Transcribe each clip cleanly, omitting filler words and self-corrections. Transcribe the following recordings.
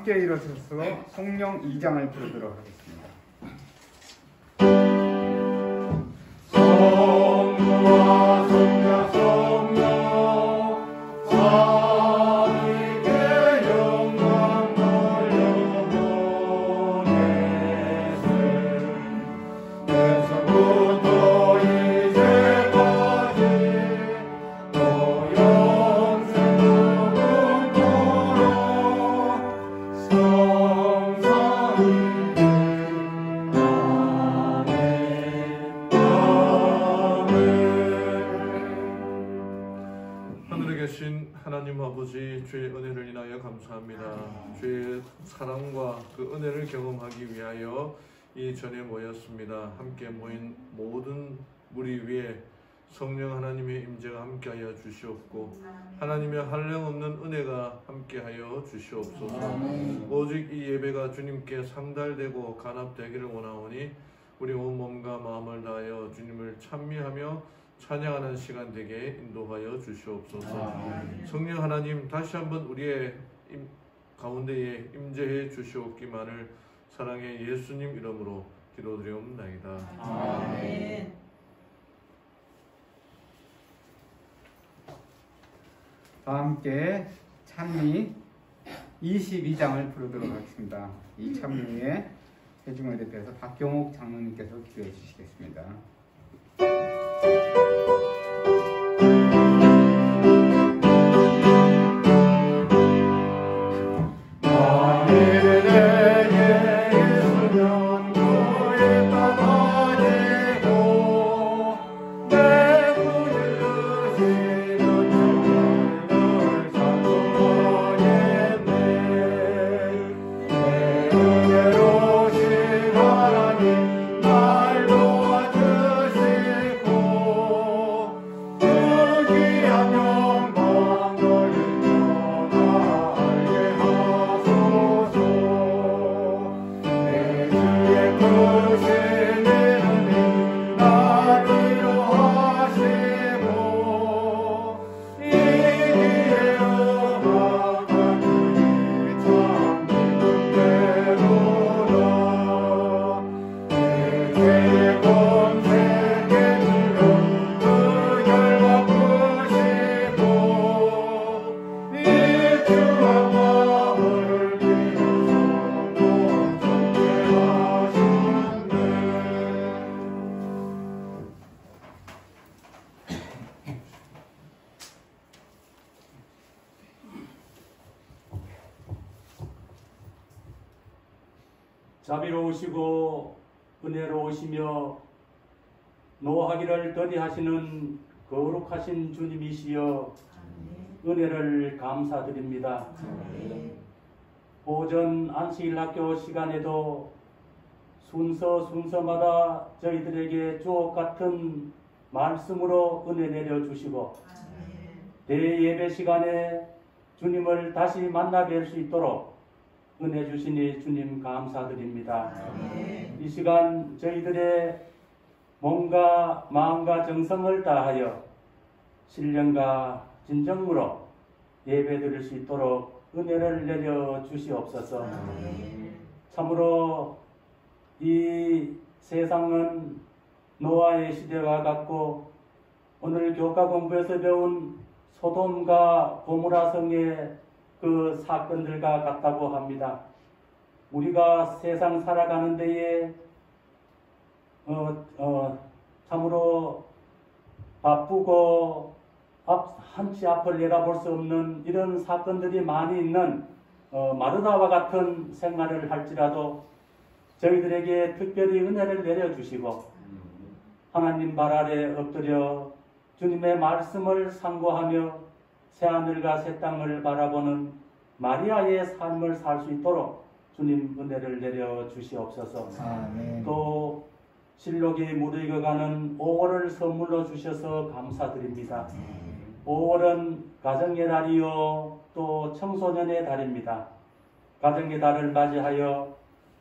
함께 일어서서 성령 2장을 부르도록 하겠습니다. 성부와 성자 성령 삼위께 영광 돌려보내세 에서부터 이제까지 또 영생도 꿈꾸러 성삼위 하늘에 계신 하나님 아버지, 주의 은혜를 인하여 감사합니다. 주의 사랑과 그 은혜를 경험하기 위하여 이 전에 모였습니다. 함께 모인 모든 무리 위에 성령 하나님의 임재가 함께하여 주시옵고 하나님의 한량없는 은혜가 함께하여 주시옵소서. 오직 이 예배가 주님께 상달되고 간합되기를 원하오니 우리 온 몸과 마음을 다하여 주님을 찬미하며 찬양하는 시간 되게 인도하여 주시옵소서. 성령 하나님, 다시 한번 우리의 가운데에 임재해 주시옵기만을 사랑의 예수님 이름으로 기도드리옵나이다. 아멘. 다 함께 찬미 22장을 부르도록 하겠습니다. 이 찬미에 세중을 대표해서 박경옥 장로님께서 기도해 주시겠습니다. 자비로우시고 은혜로우시며 노하기를 더디하시는 거룩하신 주님이시여 은혜를 감사드립니다. 오전 안식일 학교 시간에도 순서마다 저희들에게 주옥 같은 말씀으로 은혜 내려주시고 대예배 시간에 주님을 다시 만나 뵐 수 있도록 은혜 주시니 주님 감사드립니다. 이 시간 저희들의 몸과 마음과 정성을 다하여 신령과 진정으로 예배드릴 수 있도록 은혜를 내려 주시옵소서. 참으로 이 세상은 노아의 시대와 같고 오늘 교과 공부에서 배운 소돔과 고모라 성의 그 사건들과 같다고 합니다. 우리가 세상 살아가는 데에 참으로 바쁘고 한치 앞을 내다볼 수 없는 이런 사건들이 많이 있는 마르다와 같은 생활을 할지라도 저희들에게 특별히 은혜를 내려주시고 하나님 발 아래 엎드려 주님의 말씀을 상고하며 새하늘과 새 땅을 바라보는 마리아의 삶을 살 수 있도록 주님 은혜를 내려 주시옵소서. 또 실록이 무르익어가는 5월을 선물로 주셔서 감사드립니다. 5월은 가정의 달이요 또 청소년의 달입니다. 가정의 달을 맞이하여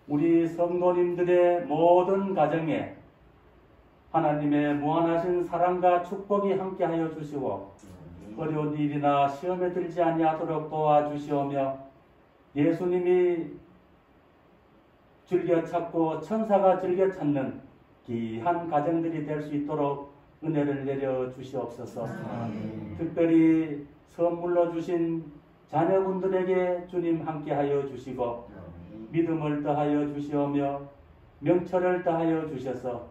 우리 성도님들의 모든 가정에 하나님의 무한하신 사랑과 축복이 함께하여 주시고 어려운 일이나 시험에 들지 아니하도록 도와주시오며 예수님이 즐겨 찾고 천사가 즐겨 찾는 귀한 가정들이 될 수 있도록 은혜를 내려 주시옵소서. 특별히 선물로 주신 자녀분들에게 주님 함께하여 주시고 믿음을 더하여 주시오며 명철을 더하여 주셔서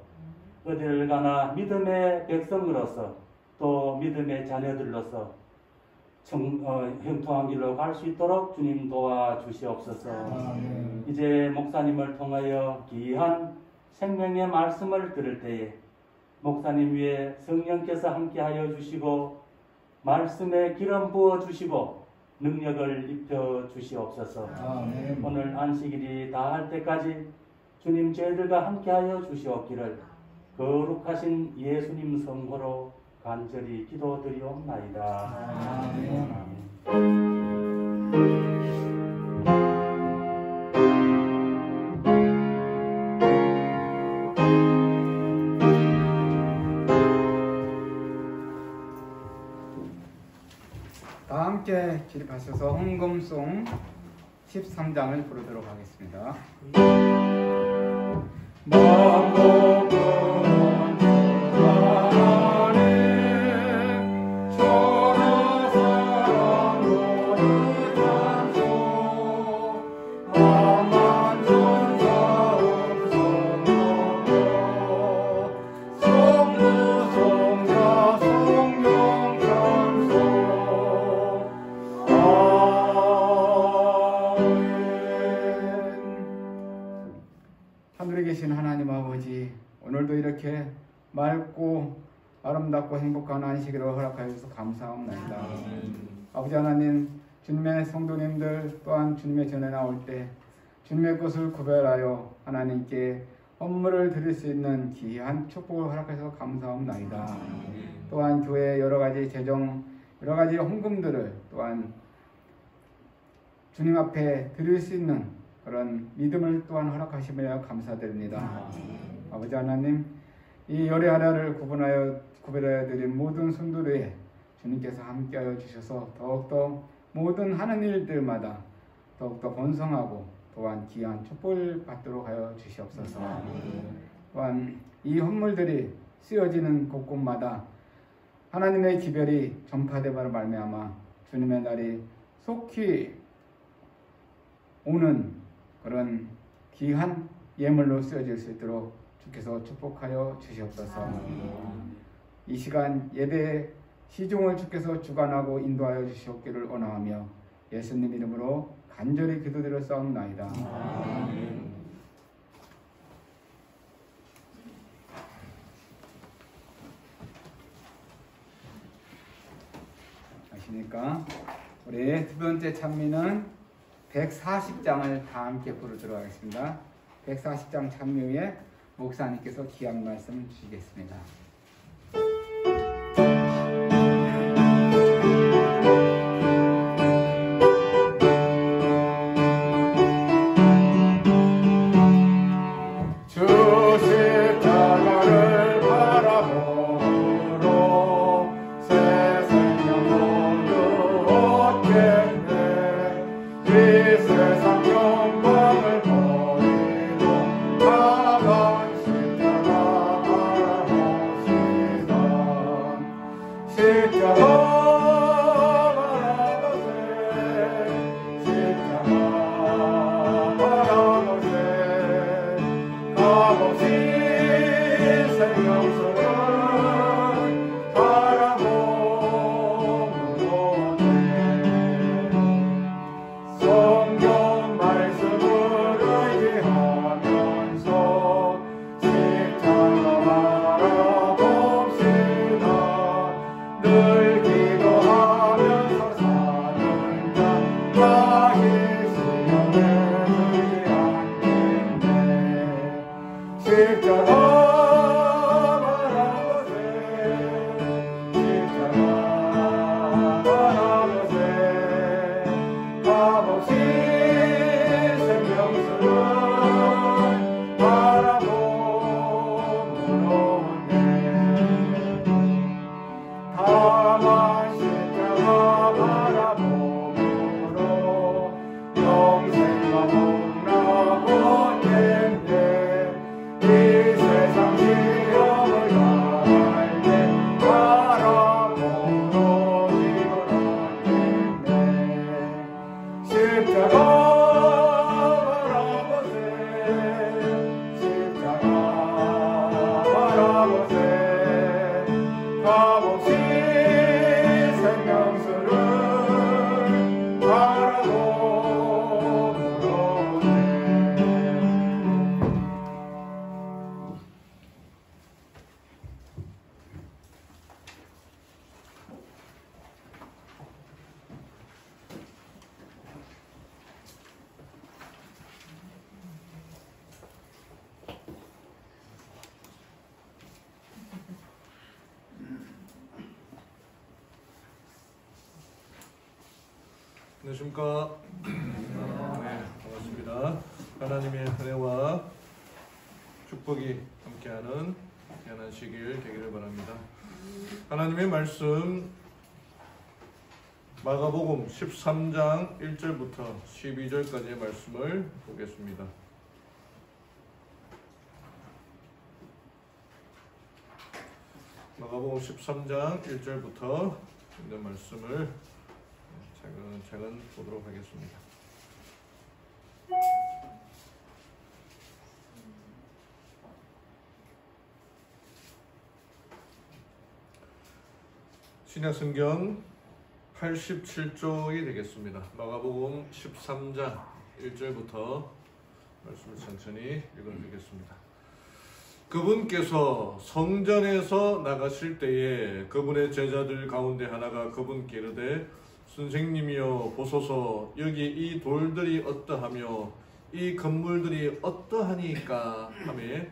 어디를 가나 믿음의 백성으로서 또 믿음의 자녀들로서 형통한 길로 갈 수 있도록 주님 도와주시옵소서. 이제 목사님을 통하여 귀한 생명의 말씀을 들을 때에 목사님 위에 성령께서 함께하여 주시고 말씀에 기름 부어 주시고 능력을 입혀 주시옵소서. 오늘 안식일이 다할 때까지 주님 저희들과 함께하여 주시옵기를 거룩하신 예수님 성호로 간절히 기도드리옵나이다. 다 함께 기립하셔서 헌금송 13장을 부르도록 하겠습니다. 하늘에 계신 하나님 아버지, 오늘도 이렇게 맑고 아름답고 행복한 안식일을 허락하여 주셔서 감사합니다. 아버지 하나님, 주님의 성도님들 또한 주님의 전에 나올 때 주님의 것을 구별하여 하나님께 헌물을 드릴 수 있는 귀한 축복을 허락하셔서 감사합니다. 또한 교회의 여러 가지 재정, 여러 가지 헌금들을 또한 주님 앞에 드릴 수 있는 그런 믿음을 또한 허락하시며 감사드립니다. 아버지 하나님, 이 열의 하나를 구별하여 드린 모든 성도들에 주님께서 함께하여 주셔서 더욱더 모든 하는 일들마다 더욱더 번성하고 또한 귀한 축복을 받도록 하여 주시옵소서. 또한 이 헌물들이 쓰여지는 곳곳마다 하나님의 기별이 전파되므로 말미암아 주님의 날이 속히 오는 그런 귀한 예물로 쓰여질 수 있도록 주께서 축복하여 주시옵소서. 이 시간 예배 시종을 주께서 주관하고 인도하여 주시옵기를 원하며 예수님 이름으로 간절히 기도드렸사옵나이다. 아시니까 우리 두 번째 찬미는 140장을 다 함께 부르도록 하겠습니다. 140장 찬미 후에 목사님께서 귀한 말씀 주시겠습니다. 십자가 안녕하십니까? 네, 반갑습니다. 하나님의 은혜와 축복이 함께하는 귀한 시길 되기를 바랍니다. 하나님의 말씀 마가복음 13장 1절부터 12절까지의 말씀을 보겠습니다. 마가복음 13장 1절부터 있는 말씀을 차근차근 보도록 하겠습니다. 신약성경 87쪽이 되겠습니다. 마가복음 13장 1절부터 말씀을 천천히 읽어드리겠습니다. 그분께서 성전에서 나가실 때에 그분의 제자들 가운데 하나가 그분께 이르되 선생님이여 보소서 여기 이 돌들이 어떠하며 이 건물들이 어떠하니까 하매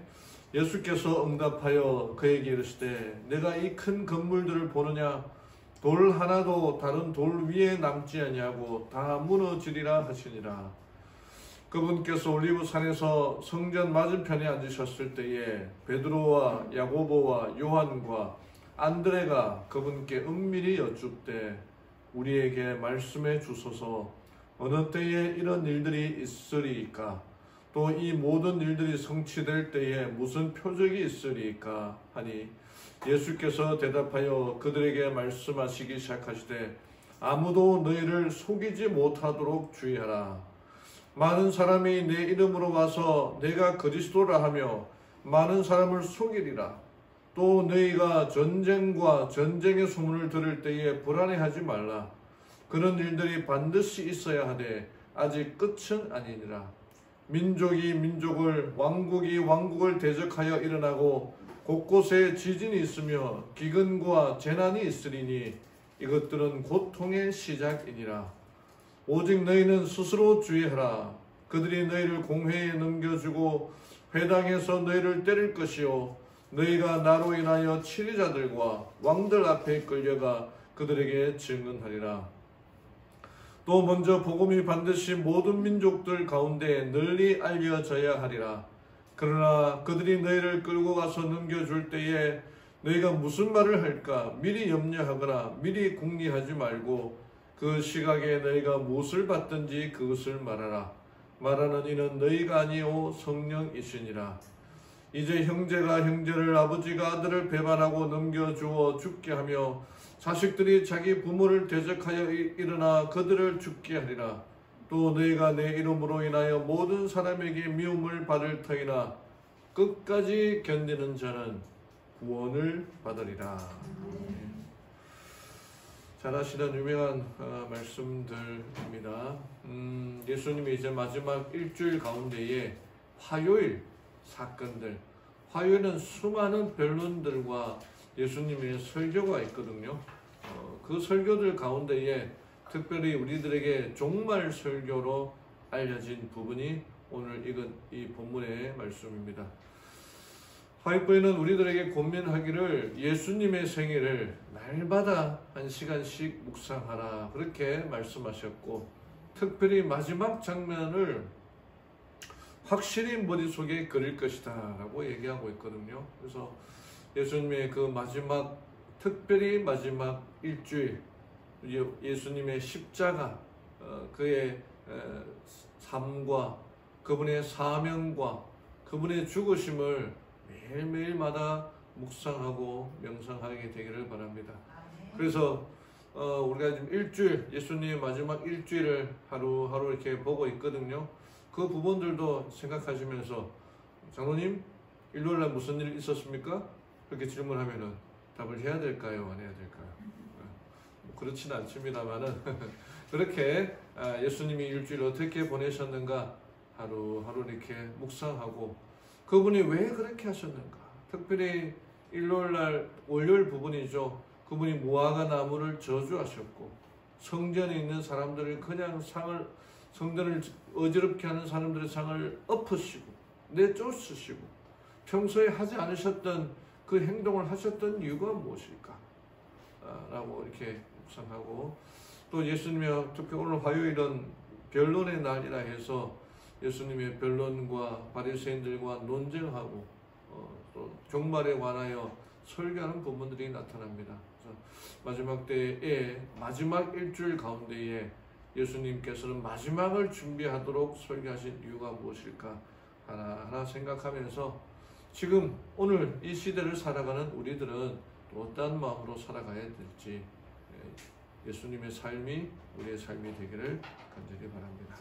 예수께서 응답하여 그에게 이르시되 내가 이 큰 건물들을 보느냐 돌 하나도 다른 돌 위에 남지 아니하고 다 무너지리라 하시니라. 그분께서 올리브산에서 성전 맞은편에 앉으셨을 때에 베드로와 야고보와 요한과 안드레가 그분께 은밀히 여쭙되 우리에게 말씀해 주소서 어느 때에 이런 일들이 있으리이까 또 이 모든 일들이 성취될 때에 무슨 표적이 있으리이까 하니 예수께서 대답하여 그들에게 말씀하시기 시작하시되 아무도 너희를 속이지 못하도록 주의하라. 많은 사람이 내 이름으로 와서 내가 그리스도라 하며 많은 사람을 속이리라. 또 너희가 전쟁과 전쟁의 소문을 들을 때에 불안해하지 말라. 그런 일들이 반드시 있어야 하되 아직 끝은 아니니라. 민족이 민족을 왕국이 왕국을 대적하여 일어나고 곳곳에 지진이 있으며 기근과 재난이 있으리니 이것들은 고통의 시작이니라. 오직 너희는 스스로 주의하라. 그들이 너희를 공회에 넘겨주고 회당에서 너희를 때릴 것이요 너희가 나로 인하여 치리자들과 왕들 앞에 끌려가 그들에게 증언하리라. 또 먼저 복음이 반드시 모든 민족들 가운데 널리 알려져야 하리라. 그러나 그들이 너희를 끌고 가서 넘겨줄 때에 너희가 무슨 말을 할까 미리 염려하거나 미리 궁리하지 말고 그 시각에 너희가 무엇을 받든지 그것을 말하라. 말하는 이는 너희가 아니오 성령이시니라. 이제 형제가 형제를 아버지가 아들을 배반하고 넘겨주어 죽게 하며 자식들이 자기 부모를 대적하여 일어나 그들을 죽게 하리라. 또 너희가 내 이름으로 인하여 모든 사람에게 미움을 받을 터이나 끝까지 견디는 자는 구원을 받으리라. 잘 아시는 유명한 말씀들입니다. 예수님이 이제 마지막 일주일 가운데에 화요일 사건들, 화요일은 수많은 변론들과 예수님의 설교가 있거든요. 그 설교들 가운데에 특별히 우리들에게 종말 설교로 알려진 부분이 오늘 읽은 이 본문의 말씀입니다. 화요일에는 우리들에게 고민하기를 예수님의 생애를 날마다 1시간씩 묵상하라 그렇게 말씀하셨고 특별히 마지막 장면을 확실히 머릿속에 그릴 것이다 라고 얘기하고 있거든요. 그래서 예수님의 그 마지막 특별히 마지막 일주일 예수님의 십자가 그의 삶과 그분의 사명과 그분의 죽으심을 매일매일마다 묵상하고 명상하게 되기를 바랍니다. 그래서 우리가 지금 일주일 예수님의 마지막 일주일을 하루하루 이렇게 보고 있거든요. 그 부분들도 생각하시면서 장로님 일요일날 무슨 일 있었습니까? 그렇게 질문하면은 답을 해야 될까요? 안 해야 될까요? 그렇지는 않습니다만은 그렇게 예수님이 일주일 어떻게 보내셨는가 하루하루 이렇게 묵상하고 그분이 왜 그렇게 하셨는가 특별히 일요일날 월요일 부분이죠. 그분이 무화과 나무를 저주하셨고 성전에 있는 사람들을 그냥 성전을 어지럽게 하는 사람들의 상을 엎으시고 내쫓으시고 평소에 하지 않으셨던 그 행동을 하셨던 이유가 무엇일까? 라고 이렇게 묵상하고 또 예수님의 특히 오늘 화요일은 변론의 날이라 해서 예수님의 변론과 바리새인들과 논쟁하고 또 종말에 관하여 설교하는 부분들이 나타납니다. 그래서 마지막 때에 마지막 일주일 가운데에 예수님께서는 마지막을 준비하도록 설교하신 이유가 무엇일까 하나하나 생각하면서 지금 오늘 이 시대를 살아가는 우리들은 또 어떠한 마음으로 살아가야 될지 예수님의 삶이 우리의 삶이 되기를 간절히 바랍니다.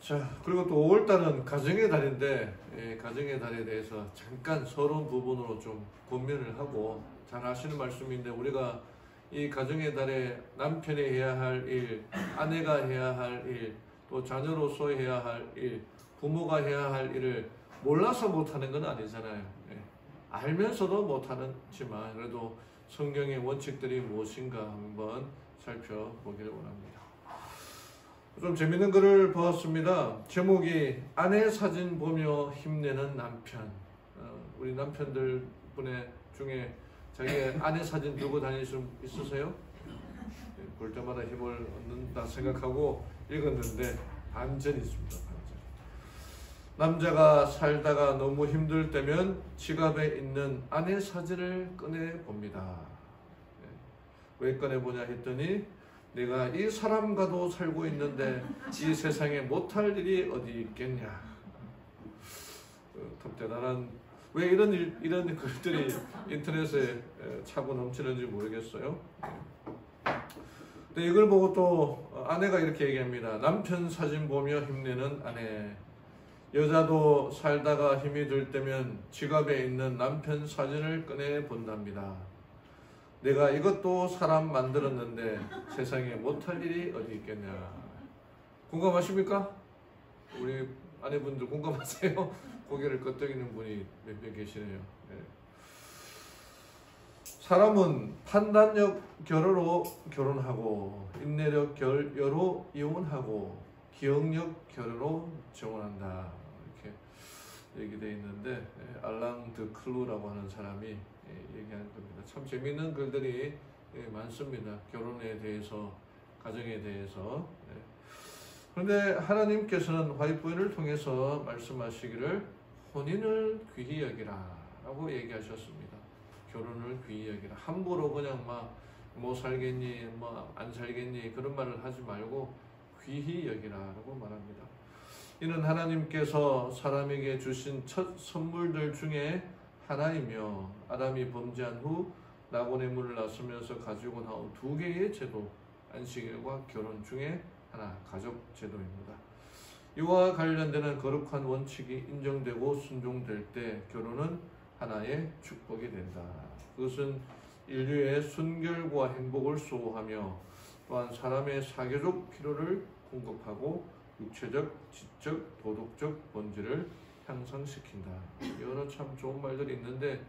자, 그리고 또 5월달은 가정의 달인데 가정의 달에 대해서 잠깐 서러운 부분으로 좀 고민을 하고, 잘 아시는 말씀인데 우리가 이 가정의 달에 남편이 해야 할 일, 아내가 해야 할 일, 또 자녀로서 해야 할 일, 부모가 해야 할 일을 몰라서 못하는 건 아니잖아요. 알면서도 못하지만 그래도 성경의 원칙들이 무엇인가 한번 살펴보기를 원합니다. 좀 재밌는 글을 보았습니다. 제목이 아내 사진 보며 힘내는 남편. 우리 남편들 분의 중에 자기 아내 사진 들고 다닐 수 있으세요? 볼 때마다 힘을 얻는다 생각하고 읽었는데 반전이 있습니다. 반전. 남자가 살다가 너무 힘들 때면 지갑에 있는 아내 사진을 꺼내봅니다. 왜 꺼내보냐 했더니 내가 이 사람과도 살고 있는데 이 세상에 못할 일이 어디 있겠냐. 참 대단한, 왜 이런 글들이 인터넷에 차고 넘치는지 모르겠어요. 근데 이걸 보고 또 아내가 이렇게 얘기합니다. 남편 사진 보며 힘내는 아내. 여자도 살다가 힘이 들 때면 지갑에 있는 남편 사진을 꺼내 본답니다. 내가 이것도 사람 만들었는데 세상에 못할 일이 어디 있겠냐. 공감하십니까? 우리 아내분들 공감하세요? 고개를 끄덕이는 분이 몇 명 계시네요. 네. 사람은 판단력 결여로 결혼하고 인내력 결여로 이혼하고 기억력 결여로 정혼한다. 이렇게 얘기되어 있는데 알랑 드 클루라고 하는 사람이 얘기하는 겁니다. 참 재미있는 글들이 많습니다. 결혼에 대해서, 가정에 대해서. 그런데 하나님께서는 화이트보이를 통해서 말씀하시기를 혼인을 귀히 여기라 라고 얘기하셨습니다. 결혼을 귀히 여기라. 함부로 그냥 뭐 살겠니 뭐 안 살겠니 그런 말을 하지 말고 귀히 여기라 라고 말합니다. 이는 하나님께서 사람에게 주신 첫 선물들 중에 하나이며 아담이 범죄한 후 낙원의 문을 나서면서 가지고 나온 두 개의 제도, 안식일과 결혼 중에 하나, 가족 제도입니다. 이와 관련되는 거룩한 원칙이 인정되고 순종될 때 결혼은 하나의 축복이 된다. 그것은 인류의 순결과 행복을 수호하며 또한 사람의 사교적 필요를 공급하고 육체적, 지적, 도덕적 본질을 향상시킨다. 여러 참 좋은 말들이 있는데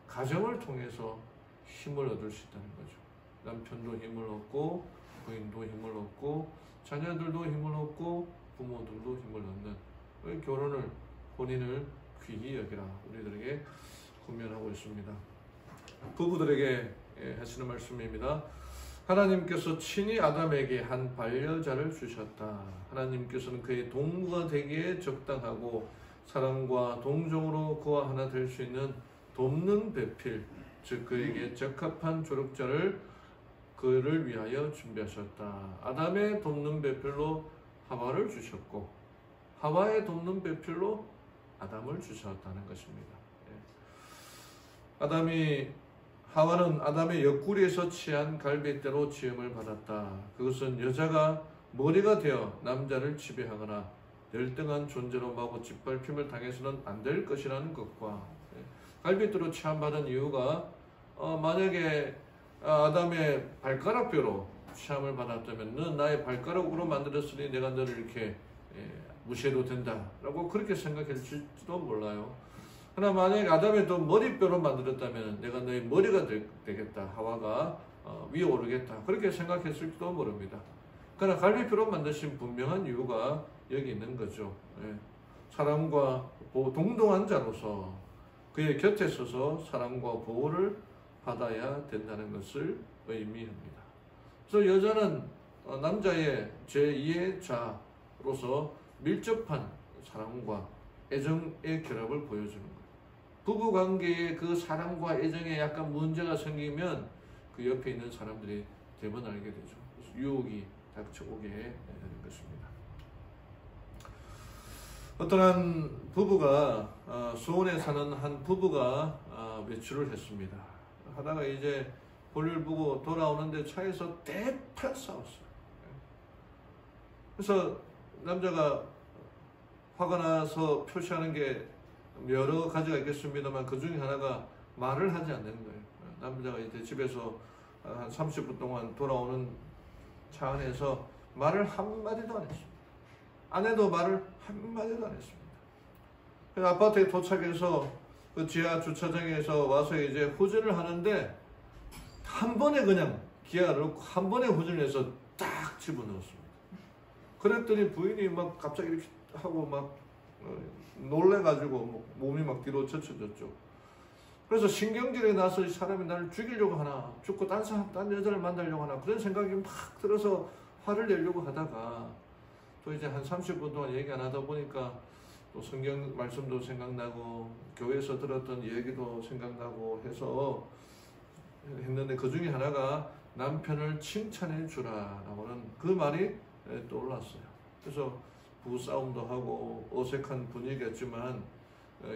가정을 통해서 힘을 얻을 수 있다는 거죠. 남편도 힘을 얻고 부인도 힘을 얻고 자녀들도 힘을 얻고 부모들도 힘을 얻는 결혼을, 혼인을 귀히 여기라 우리들에게 권면하고 있습니다. 부부들에게 하시는 말씀입니다. 하나님께서 친히 아담에게 한 반려자를 주셨다. 하나님께서는 그의 동무가 되기에 적당하고 사랑과 동정으로 그와 하나 될 수 있는 돕는 배필, 즉 그에게 적합한 조력자를 그를 위하여 준비하셨다. 아담의 돕는 배필로 하와를 주셨고 하와의 돕는 배필로 아담을 주셨다는 것입니다. 하와는 아담의 옆구리에서 취한 갈빗대로 지음을 받았다. 그것은 여자가 머리가 되어 남자를 지배하거나 열등한 존재로 마구 짓밟힘을 당해서는 안 될 것이라는 것과 갈빗대로 취함받은 이유가 만약에 아담의 발가락뼈로 취함을 받았다면 넌 나의 발가락으로 만들었으니 내가 너를 이렇게 무시해도 된다 라고 그렇게 생각했을지도 몰라요. 그러나 만약에 아담의 또 머리뼈로 만들었다면 내가 너의 머리가 되겠다, 하와가 위에 오르겠다 그렇게 생각했을지도 모릅니다. 그러나 갈비뼈로 만드신 분명한 이유가 여기 있는 거죠. 사람과 동등한 자로서 그의 곁에 서서 사랑과 보호를 받아야 된다는 것을 의미합니다. 그래서 여자는 남자의 제2의 자로서 밀접한 사랑과 애정의 결합을 보여주는 거예요. 부부관계에 그 사랑과 애정에 약간 문제가 생기면 그 옆에 있는 사람들이 대번 알게 되죠. 그래서 유혹이 닥쳐오게 되는 것입니다. 어떤 한 부부가 수원에 사는 한 부부가 외출을 했습니다. 하다가 이제 볼일 보고 돌아오는데 차에서 대판 싸웠어요. 그래서 남자가 화가 나서 표시하는 게 여러 가지가 있겠습니다만 그 중에 하나가 말을 하지 않는 거예요. 남자가 이제 집에서 한 30분 동안 돌아오는 차 안에서 말을 한마디도 안 했습니다. 아내도 말을 한마디도 안 했습니다. 그래서 아파트에 도착해서 그 지하 주차장에서 와서 이제 후진을 하는데 한 번에 그냥 기아를 넣고 한 번에 후진을 해서 딱 집어넣었습니다. 그랬더니 부인이 막 갑자기 이렇게 하고 막 놀래가지고 몸이 막 뒤로 젖혀졌죠. 그래서 신경질에 나서 이 사람이 나를 죽이려고 하나, 죽고 딴 여자를 만나려고 하나 그런 생각이 막 들어서 화를 내려고 하다가 또 이제 한 30분 동안 얘기 안 하다 보니까 또 성경 말씀도 생각나고 교회에서 들었던 얘기도 생각나고 해서 했는데 그 중에 하나가 남편을 칭찬해 주라라고는 그 말이 떠올랐어요. 그래서 부부싸움도 하고 어색한 분위기였지만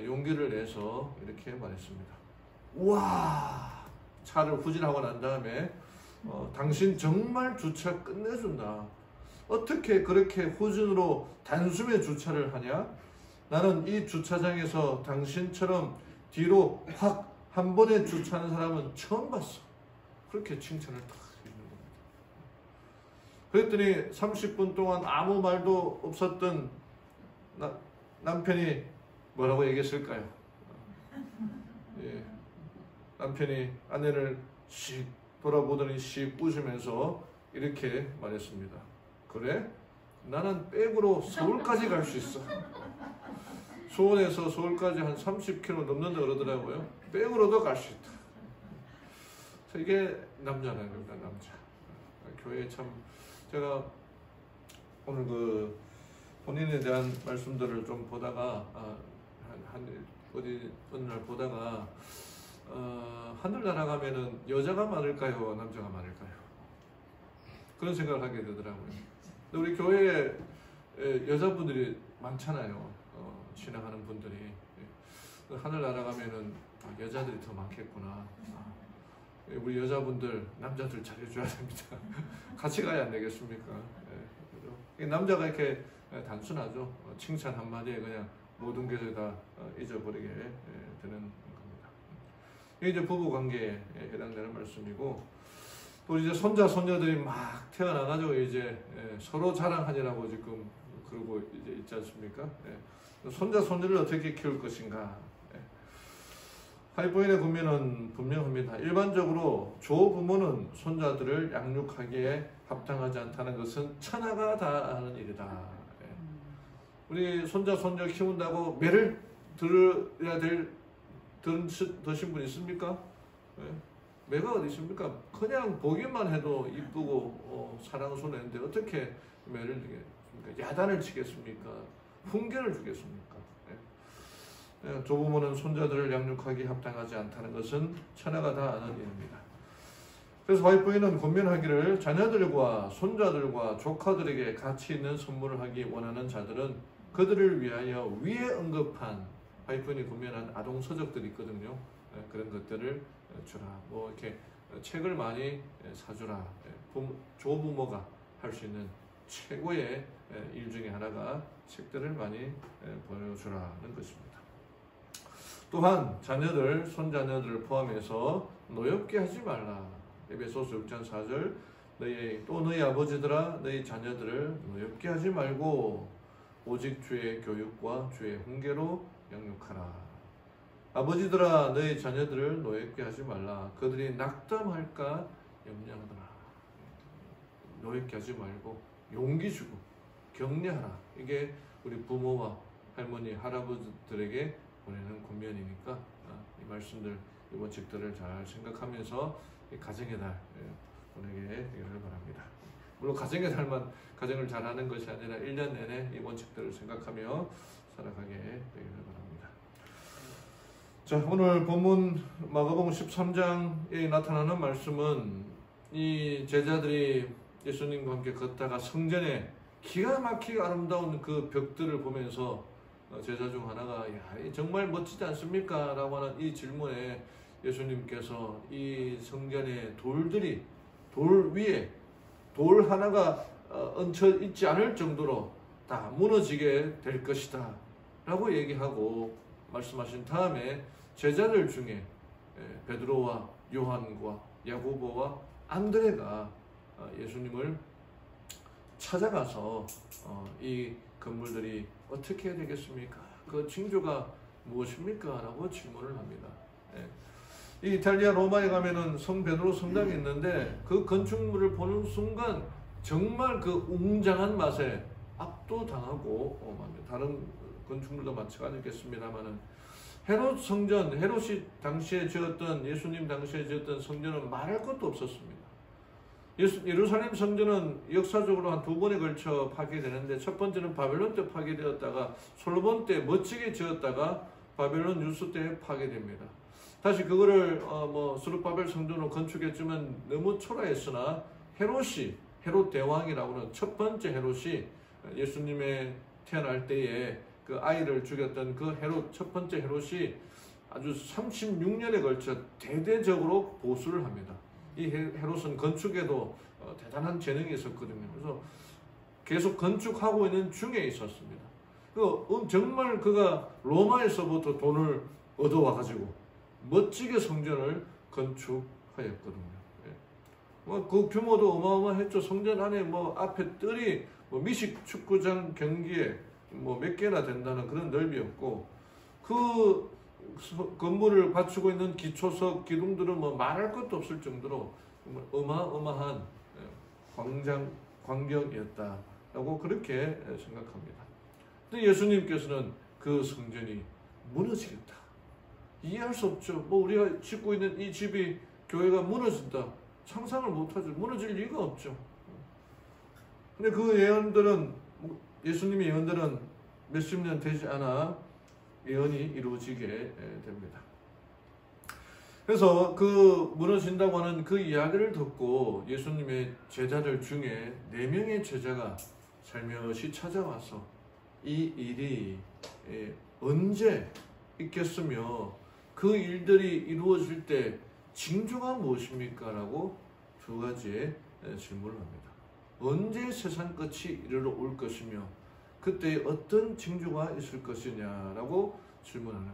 용기를 내서 이렇게 말했습니다. 우와! 차를 후진하고 난 다음에 당신 정말 주차 끝내준다. 어떻게 그렇게 후진으로 단숨에 주차를 하냐? 나는 이 주차장에서 당신처럼 뒤로 확 한 번에 주차하는 사람은 처음 봤어. 그렇게 칭찬을 딱 해주는 겁니다. 그랬더니 30분 동안 아무 말도 없었던 남편이 뭐라고 얘기했을까요? 예. 남편이 아내를 씩 돌아보더니 씩 웃으면서 이렇게 말했습니다. 그래? 나는 백으로 서울까지 갈 수 있어. 수원에서 서울까지 한 30km 넘는다 그러더라고요. 백으로도 갈 수 있다. 이게 남자라는 겁니다. 남자. 교회 참 제가 오늘 그 본인에 대한 말씀들을 좀 보다가 어느 날 보다가 하늘나라 가면은 여자가 많을까요? 남자가 많을까요? 그런 생각을 하게 되더라고요. 근데 우리 교회에 여자분들이 많잖아요. 신앙하는 분들이. 하늘나라 가면은 여자들이 더 많겠구나. 우리 여자분들 남자들 잘해줘야 됩니다. 같이 가야 안 되겠습니까? 남자가 이렇게 단순하죠. 칭찬 한마디에 그냥 모든 것을 다 잊어버리게 되는 겁니다. 이게 이제 부부 관계에 해당되는 말씀이고, 또 이제 손자 손녀들이 막 태어나가지고 이제 서로 자랑하느라고 지금 그러고 이제 있지 않습니까? 손자 손녀를 어떻게 키울 것인가? 하이포인에 보면은 분명합니다. 일반적으로 조부모는 손자들을 양육하기에 합당하지 않다는 것은 천하가 다 아는 일이다. 우리 손자 손녀 키운다고 매를 들어야 드신 분 있습니까? 매가 어디 있습니까? 그냥 보기만 해도 이쁘고 사랑스러운데 어떻게 매를 들겠습니까? 야단을 치겠습니까? 훈계를 주겠습니까? 조부모는 손자들을 양육하기 합당하지 않다는 것은 천하가 다 아는 일입니다. 그래서 와이프는 권면하기를 자녀들과 손자들과 조카들에게 가치 있는 선물을 하기 원하는 자들은 그들을 위하여 위에 언급한 와이프니 권면한 아동 서적들이 있거든요. 그런 것들을 주라. 뭐 이렇게 책을 많이 사주라. 조부모가 할 수 있는 최고의 일 중에 하나가 책들을 많이 보여주라는 것입니다. 또한 자녀들, 손자녀들을 포함해서 노엽게 하지 말라. 에베소서 6장 4절 너희 아버지들아 너희 자녀들을 노엽게 하지 말고 오직 주의 교육과 주의 훈계로 양육하라. 아버지들아 너희 자녀들을 노엽게 하지 말라. 그들이 낙담할까 염려하더라. 노엽게 하지 말고 용기 주고 격려하라. 이게 우리 부모와 할머니, 할아버지들에게 보내는 권면이니까 이 말씀들, 이 원칙들을 잘 생각하면서 이 가정의 날 보내게 되기를 바랍니다. 물론 가정을 잘하는 것이 아니라 1년 내내 이 원칙들을 생각하며 살아가게 되기를 바랍니다. 자, 오늘 본문 마가복음 13장에 나타나는 말씀은 이 제자들이 예수님과 함께 걷다가 성전에 기가 막히게 아름다운 그 벽들을 보면서 제자 중 하나가 정말 멋지지 않습니까? 라고 하는 이 질문에 예수님께서 이 성전의 돌 위에 돌 하나가 얹혀 있지 않을 정도로 다 무너지게 될 것이다 라고 얘기하고 말씀하신 다음에 제자들 중에 베드로와 요한과 야고보와 안드레가 예수님을 찾아가서 이 건물들이 어떻게 해야 되겠습니까? 그 징조가 무엇입니까? 라고 질문을 합니다. 이 이탈리아 로마에 가면은 성 베드로 성당이 있는데 그 건축물을 보는 순간 정말 그 웅장한 맛에 압도당하고 다른 건축물도 마찬가지겠습니다만은 헤롯 성전, 헤롯이 당시에 지었던 예수님 당시에 지었던 성전은 말할 것도 없었습니다. 예루살렘 성전은 역사적으로 한 2번에 걸쳐 파괴되는데 첫 번째는 바벨론 때 파괴되었다가 솔로몬 때 멋지게 지었다가 바벨론 유수 때 파괴됩니다. 다시 그거를 스룹바벨 성전으로 건축했지만 너무 초라했으나 헤롯 대왕이라고 하는 첫 번째 헤롯이 예수님의 태어날 때에 그 아이를 죽였던 그 헤롯, 첫 번째 헤롯이 아주 36년에 걸쳐 대대적으로 보수를 합니다. 이 헤롯은 건축에도 대단한 재능이 있었거든요. 그래서 계속 건축하고 있는 중에 있었습니다. 정말 그가 로마에서부터 돈을 얻어와가지고 멋지게 성전을 건축하였거든요. 그 규모도 어마어마했죠. 성전 안에 앞에 뜰이 미식 축구장 경기에 몇 개나 된다는 그런 넓이였고, 그 건물을 갖추고 있는 기초석 기둥들은 말할 것도 없을 정도로 어마어마한 광경이었다라고 그렇게 생각합니다. 근데 예수님께서는 그 성전이 무너지겠다, 이해할 수 없죠. 우리가 짓고 있는 이 집이 교회가 무너진다, 상상을 못하죠. 무너질 리가 없죠. 근데 그 예언들은, 예수님의 예언들은 몇십 년 되지 않아 예언이 이루어지게 됩니다. 그래서 그 무너진다고 하는 그 이야기를 듣고 예수님의 제자들 중에 4명의 제자가 살며시 찾아와서 이 일이 언제 있겠으며 그 일들이 이루어질 때 징조가 무엇입니까? 라고 2가지의 질문을 합니다. 언제 세상 끝이 이르러 올 것이며 그때 어떤 징조가 있을 것이냐라고 질문하는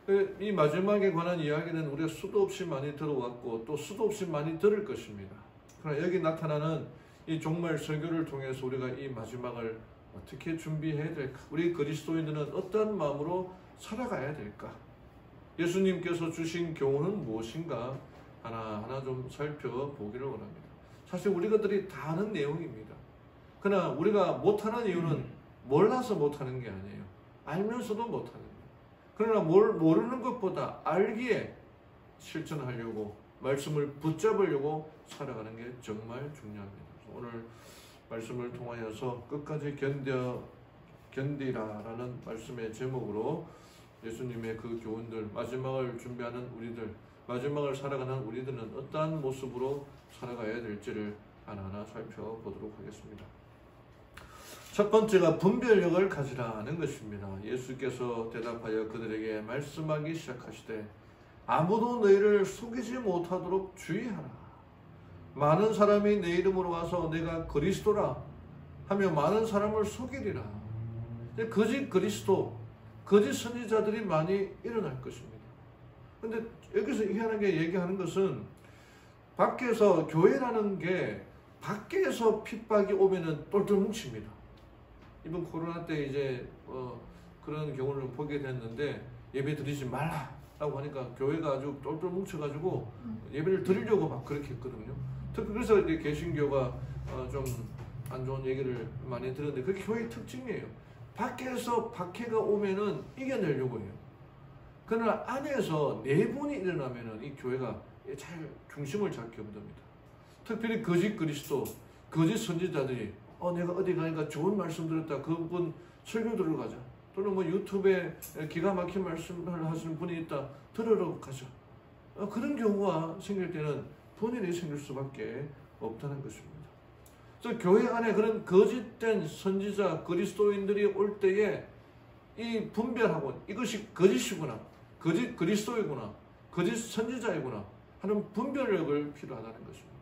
거예요. 이 마지막에 관한 이야기는 우리가 수도 없이 많이 들어왔고 또 수도 없이 많이 들을 것입니다. 그러나 여기 나타나는 이 종말 설교를 통해서 우리가 이 마지막을 어떻게 준비해야 될까? 우리 그리스도인들은 어떤 마음으로 살아가야 될까? 예수님께서 주신 교훈은 무엇인가? 하나하나 좀 살펴보기를 원합니다. 사실 우리들이 다 아는 내용입니다. 그러나 우리가 못하는 이유는 몰라서 못하는 게 아니에요. 알면서도 못하는 거예요. 그러나 모르는 것보다 알기에 실천하려고, 말씀을 붙잡으려고 살아가는 게 정말 중요합니다. 오늘 말씀을 통하여서 끝까지 견디라라는 말씀의 제목으로 예수님의 그 교훈들, 마지막을 준비하는 우리들, 마지막을 살아가는 우리들은 어떠한 모습으로 살아가야 될지를 하나하나 살펴보도록 하겠습니다. 첫 번째가 분별력을 가지라는 것입니다. 예수께서 대답하여 그들에게 말씀하기 시작하시되 아무도 너희를 속이지 못하도록 주의하라. 많은 사람이 내 이름으로 와서 내가 그리스도라 하며 많은 사람을 속이리라. 거짓 그리스도, 거짓 선지자들이 많이 일어날 것입니다. 그런데 여기서 희한하게 얘기하는 것은 밖에서, 교회라는 게 밖에서 핍박이 오면은 똘똘 뭉칩니다. 이번 코로나 때 이제 그런 경우를 보게 됐는데 예배 드리지 말라라고 하니까 교회가 아주 똘똘 뭉쳐가지고 예배를 드리려고 막 그렇게 했거든요. 특히 그래서 이제 개신교가 좀 안 좋은 얘기를 많이 들었는데 그게 교회의 특징이에요. 밖에서 박해가 오면은 이겨내려고 해요. 그러나 안에서 내분이 일어나면은 이 교회가 잘 중심을 잡기 힘듭니다. 특별히 거짓 그리스도, 거짓 선지자들이 내가 어디 가니까 좋은 말씀 들었다. 그분 설교 들으러 가자. 또는 뭐 유튜브에 기가 막힌 말씀을 하시는 분이 있다. 들으러 가자. 그런 경우가 생길 때는 분열이 생길 수밖에 없다는 것입니다. 그래서 교회 안에 그런 거짓된 선지자 그리스도인들이 올 때에 이 분별하고 이것이 거짓이구나, 거짓 그리스도이구나, 거짓 선지자이구나 하는 분별력을 필요하다는 것입니다.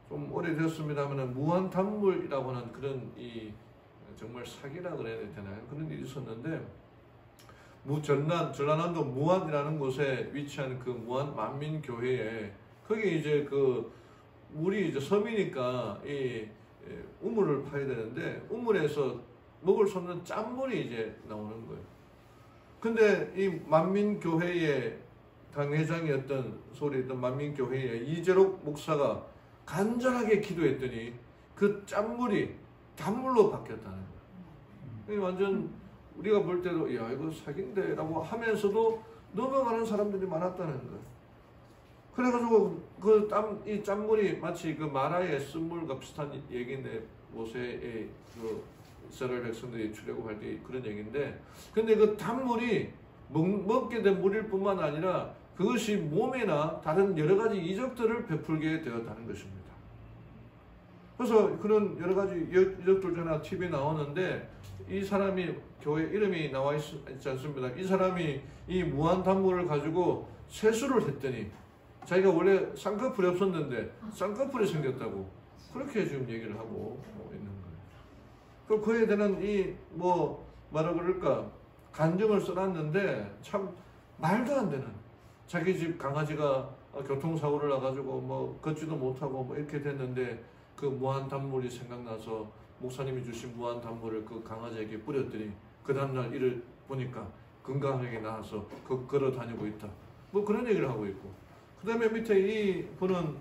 좀 오래되었습니다만 무한단물이라고 하는 그런 이 정말 사기라 그래야 되나요? 그런 일이 있었는데 전라남도 무안이라는 곳에 위치한 그 무안 만민교회에 거기에 이제 그 물이 이제 섬이니까 이 우물을 파야 되는데 우물에서 먹을 수 없는 짠물이 이제 나오는 거예요. 근데 이 만민교회의 당회장이었던 소리였던 만민교회의 이재록 목사가 간절하게 기도했더니 그 짠물이 단물로 바뀌었다는 거예요. 완전 우리가 볼 때도 야 이거 사기인데 라고 하면서도 넘어가는 사람들이 많았다는 거예요. 그래가지고 이 짠물이 마치 그 마라의 쓴물과 비슷한 얘기인데 모세의 그 이스라엘 백성들이 출애굽할 때 그런 얘기인데 근데 그 단물이 먹게 된 물일 뿐만 아니라 그것이 몸에나 다른 여러 가지 이적들을 베풀게 되었다는 것입니다. 그래서 그런 여러 가지 이적들 전에 TV에 나오는데 이 사람이 교회 이름이 나와 있지 않습니다. 이 사람이 이 무한 단물을 가지고 세수를 했더니 자기가 원래 쌍꺼풀이 없었는데 쌍꺼풀이 생겼다고 그렇게 지금 얘기를 하고 있는 거예요. 그에 대한 이 뭐라 그럴까 간증을 써놨는데 참 말도 안 되는 자기 집 강아지가 교통사고를 나가지고 뭐 걷지도 못하고 뭐 이렇게 됐는데 그 무한 단물이 생각나서 목사님이 주신 무한 단물을 그 강아지에게 뿌렸더니 그 다음날 이를 보니까 건강하게 나와서 걸어 다니고 있다. 뭐 그런 얘기를 하고 있고 그 다음에 밑에 이 분은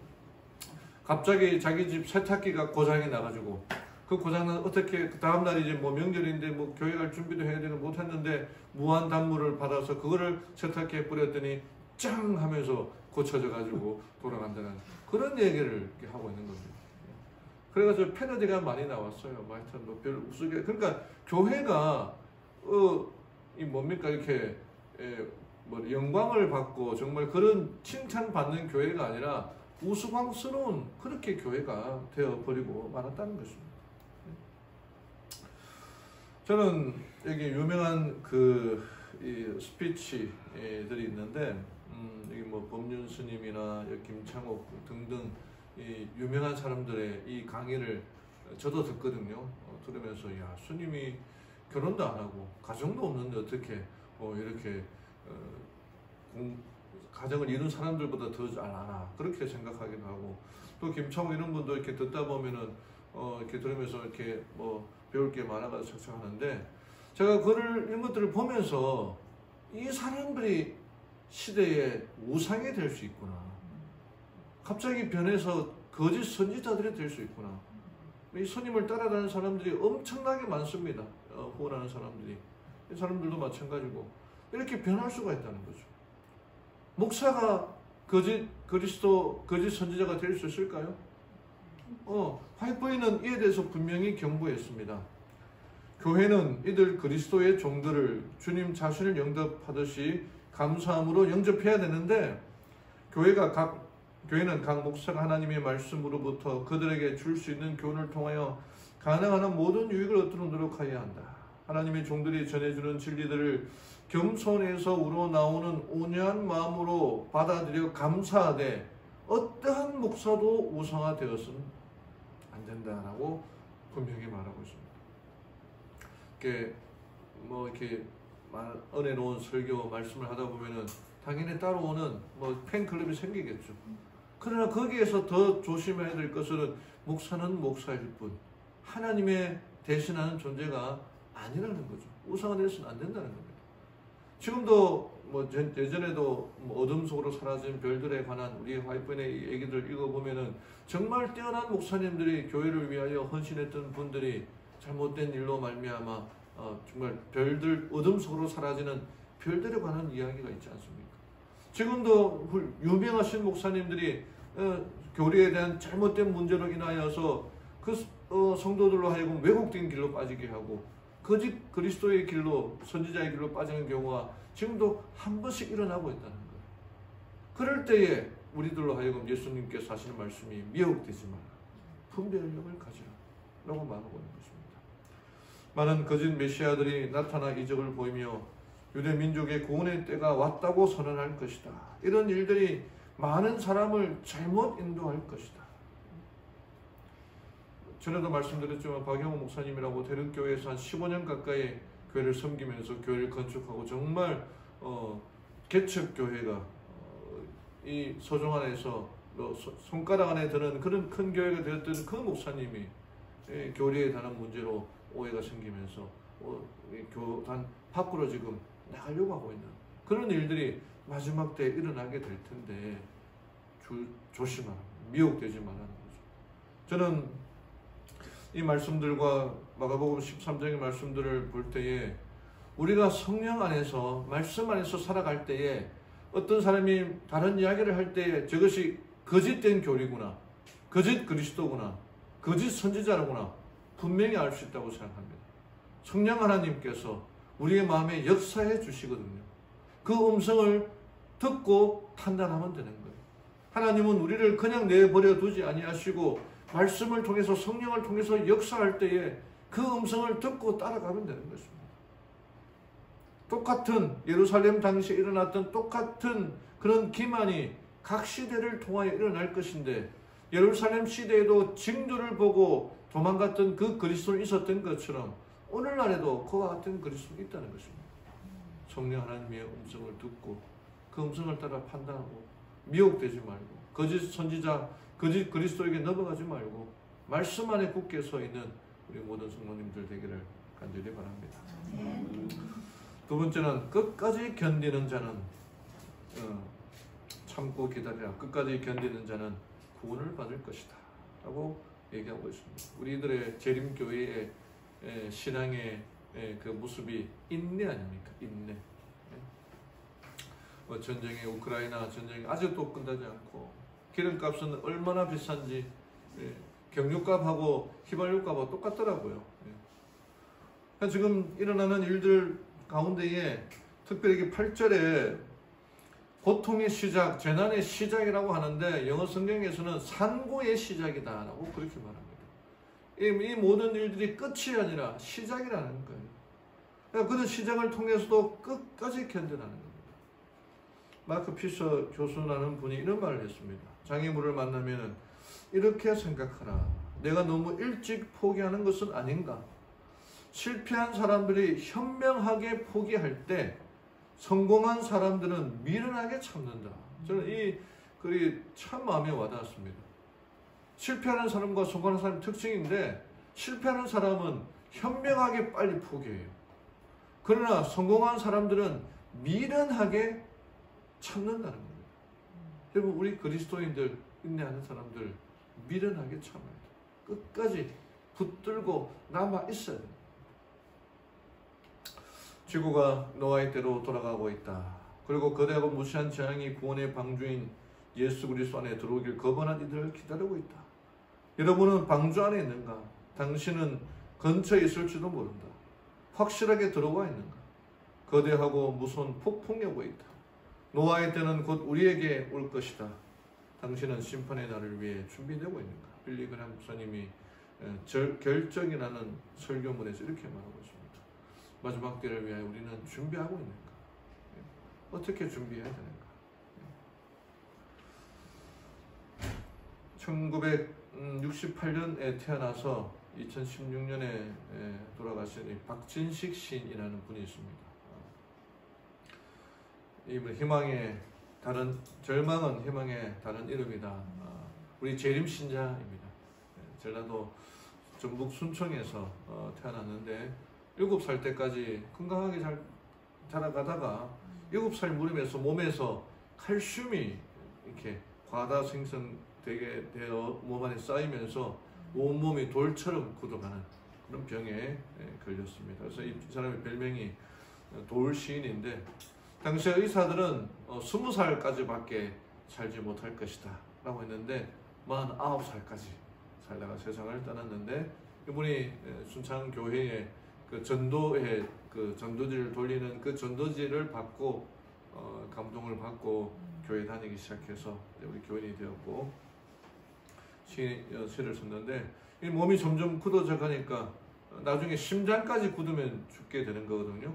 갑자기 자기 집 세탁기가 고장이 나가지고 그 고장은 어떻게 그 다음날 이제 뭐 명절인데 뭐 교회 갈 준비도 해야 되고 못했는데 무한 단물을 받아서 그거를 세탁기에 뿌렸더니 짱 하면서 고쳐져 가지고 돌아간다는 그런 얘기를 이렇게 하고 있는 겁니다. 그래가지고 패러디가 많이 나왔어요. 뭐 하여튼 뭐 별 우스개 그러니까 교회가 이 뭡니까 이렇게 뭐 영광을 받고 정말 그런 칭찬받는 교회가 아니라 우스꽝스러운 그렇게 교회가 되어버리고 말았다는 것입니다. 저는 여기 유명한 이 스피치들이 있는데 여기 뭐 법륜 스님이나 김창옥 등등 이 유명한 사람들의 이 강의를 저도 듣거든요. 들으면서 야 스님이 결혼도 안 하고 가정도 없는데 어떻게 이렇게 가정을 이룬 사람들보다 더 잘 아나 그렇게 생각하기도 하고 또 김창호 이런 분도 이렇게 듣다 보면은 이렇게 들으면서 이렇게 뭐 배울 게 많아가지고 착착하는데 제가 이런 것들을 보면서 이 사람들이 시대의 우상이 될 수 있구나. 갑자기 변해서 거짓 선지자들이 될 수 있구나. 이 스님을 따라다니는 사람들이 엄청나게 많습니다. 후원하는 사람들이. 이 사람들도 마찬가지고 이렇게 변할 수가 있다는 거죠. 목사가 거짓 그리스도 거짓 선지자가 될 수 있을까요? 화이트보이는 이에 대해서 분명히 경고했습니다. 교회는 이들 그리스도의 종들을 주님 자신을 영접하듯이 감사함으로 영접해야 되는데 교회는 각 목사가 하나님의 말씀으로부터 그들에게 줄 수 있는 교훈을 통하여 가능한 한 모든 유익을 얻도록 노력해야 한다. 하나님의 종들이 전해주는 진리들을 겸손해서 우러나오는 온유한 마음으로 받아들여 감사하되 어떠한 목사도 우상화되어서는 안 된다라고 분명히 말하고 있습니다. 이렇게 은혜 놓은 설교 말씀을 하다 보면은 당연히 따라오는 팬클럽이 생기겠죠. 그러나 거기에서 더 조심해야 될 것은 목사는 목사일 뿐 하나님의 대신하는 존재가 아니라는 거죠. 우상화되어서는 안 된다는 겁니다. 지금도 예전에도 어둠 속으로 사라진 별들에 관한 우리 화이트보이의 얘기들 읽어보면은 정말 뛰어난 목사님들이 교회를 위하여 헌신했던 분들이 잘못된 일로 말미암아 정말 별들 어둠 속으로 사라지는 별들에 관한 이야기가 있지 않습니까? 지금도 유명하신 목사님들이 교리에 대한 잘못된 문제로 인하여서 그 성도들로 하여금 왜곡된 길로 빠지게 하고 거짓 그리스도의 길로 선지자의 길로 빠지는 경우가 지금도 한 번씩 일어나고 있다는 거예요. 그럴 때에 우리들로 하여금 예수님께서 하시는 말씀이 미혹되지 마라. 분별력을 가지라 라고 말하고 있는 것입니다. 많은 거짓 메시아들이 나타나 이적을 보이며 유대 민족의 구원의 때가 왔다고 선언할 것이다. 이런 일들이 많은 사람을 잘못 인도할 것이다. 전에도 말씀드렸지만 박영호 목사님이라고 대륙교회에서 한 15년 가까이 교회를 섬기면서 교회를 건축하고 정말 개척교회가 이 서종 안에서 손가락 안에 드는 그런 큰 교회가 되었던 그 목사님이 교리에 관한 문제로 오해가 생기면서 교단 밖으로 지금 나가려고 하고 있는 그런 일들이 마지막 때에 일어나게 될 텐데 조심하라. 미혹되지 말라는 거죠. 저는 이 말씀들과 마가복음 13장의 말씀들을 볼 때에 우리가 성령 안에서 말씀 안에서 살아갈 때에 어떤 사람이 다른 이야기를 할 때에 저것이 거짓된 교리구나, 거짓 그리스도구나, 거짓 선지자구나 분명히 알 수 있다고 생각합니다. 성령 하나님께서 우리의 마음에 역사해 주시거든요. 그 음성을 듣고 판단하면 되는 거예요. 하나님은 우리를 그냥 내버려 두지 아니하시고 말씀을 통해서 성령을 통해서 역사할 때에 그 음성을 듣고 따라가면 되는 것입니다. 똑같은 예루살렘 당시에 일어났던 똑같은 그런 기만이 각 시대를 통하여 일어날 것인데 예루살렘 시대에도 징조를 보고 도망갔던 그 그리스도는 있었던 것처럼 오늘날에도 그와 같은 그리스도가 있다는 것입니다. 성령 하나님의 음성을 듣고 그 음성을 따라 판단하고 미혹되지 말고 거짓 선지자, 거짓 그리스도에게 넘어가지 말고 말씀 안에 굳게 서 있는 우리 모든 성도님들 되기를 간절히 바랍니다. 두 번째는 끝까지 견디는 자는 참고 기다리라. 끝까지 견디는 자는 구원을 받을 것이다 라고 얘기하고 있습니다. 우리들의 재림교회의 신앙의 그 모습이 인내 아닙니까? 인내. 전쟁이 우크라이나 전쟁이 아직도 끝나지 않고 기름값은 얼마나 비싼지 경유값하고 휘발유값하고 똑같더라고요. 지금 일어나는 일들 가운데에 특별히 8절에 고통의 시작, 재난의 시작이라고 하는데 영어 성경에서는 산고의 시작이다 라고 그렇게 말합니다. 이 모든 일들이 끝이 아니라 시작이라는 거예요. 그러니까 그 시작을 통해서도 끝까지 견뎌나는 겁니다. 마크 피셔 교수라는 분이 이런 말을 했습니다. 장애물을 만나면 이렇게 생각하라. 내가 너무 일찍 포기하는 것은 아닌가? 실패한 사람들이 현명하게 포기할 때 성공한 사람들은 미련하게 참는다. 저는 이 글이 참 마음에 와닿았습니다. 실패하는 사람과 성공하는 사람의 특징인데 실패하는 사람은 현명하게 빨리 포기해요. 그러나 성공한 사람들은 미련하게 참는다는 겁니다. 여러분 우리 그리스도인들 인내하는 사람들 미련하게 참아야 돼요. 끝까지 붙들고 남아 있어야 돼요. 지구가 노아의 때로 돌아가고 있다. 그리고 거대하고 무시한 재앙이 구원의 방주인 예수 그리스도 안에 들어오길 거부한 이들을 기다리고 있다. 여러분은 방주 안에 있는가? 당신은 근처에 있을지도 모른다. 확실하게 들어와 있는가? 거대하고 무서운 폭풍이 오고 있다. 노아의 때는 곧 우리에게 올 것이다. 당신은 심판의 날을 위해 준비되고 있는가? 빌리 그레이엄 목사님이 결정이라는 설교문에서 이렇게 말하고 있습니다. 마지막 때를 위하여 우리는 준비하고 있는가? 어떻게 준비해야 되는가? 1968년에 태어나서 2016년에 돌아가신 박진식 시인이라는 분이 있습니다. 이분 절망은 희망의 다른 이름이다. 우리 재림 신자입니다. 전라도 전북 순청에서 태어났는데 7살 때까지 건강하게 잘 자라가다가 7살 무렵에서 몸에서 칼슘이 이렇게 과다 생성되게 되어 몸 안에 쌓이면서 온몸이 돌처럼 굳어가는 그런 병에 걸렸습니다. 그래서 이 사람의 별명이 돌시인인데 당시 의사들은 20살까지밖에 살지 못할 것이다 라고 했는데 49살까지 살다가 세상을 떠났는데, 이분이 순창 교회에 그 전도에 그 전도지를 돌리는 그 전도지를 받고 감동을 받고 교회 다니기 시작해서 우리 교인이 되었고 시를 썼는데, 이 몸이 점점 굳어져 가니까 나중에 심장까지 굳으면 죽게 되는 거거든요.